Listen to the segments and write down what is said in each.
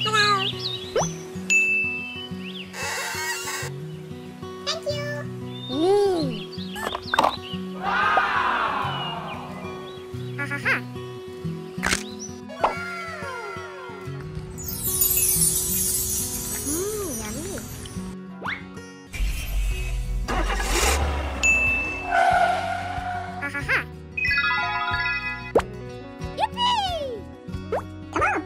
Hello. Thank you. Ha ha ha. Yummy. Ha ha ha. Yippee! Come on.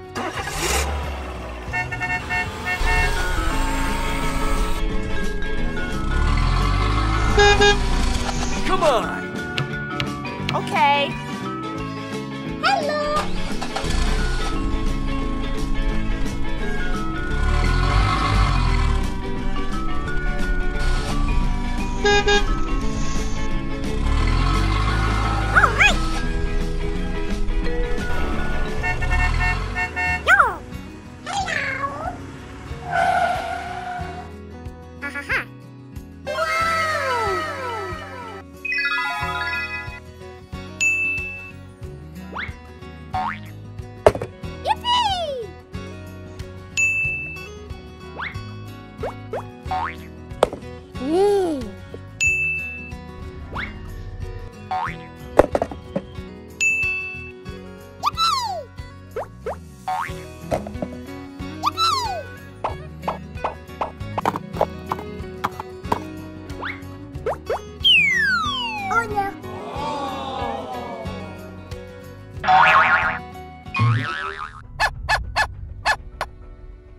Come on! Okay. Hello. All right. Yo. Hello. Ha ha ha. Yippee! Oh no.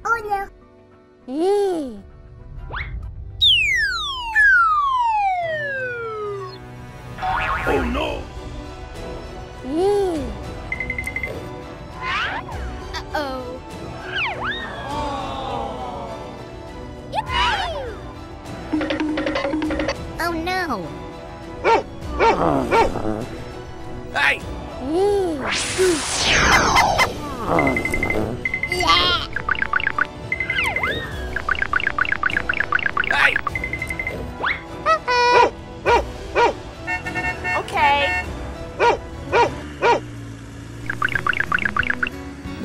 Oh no. Oh no! Uh-oh. Yippee! Oh no. Hey! Yeah. Hey! Okay.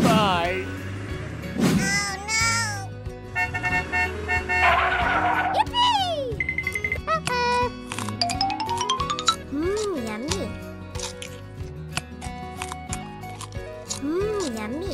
Bye! Oh no. Yippee! Yummy. Yummy.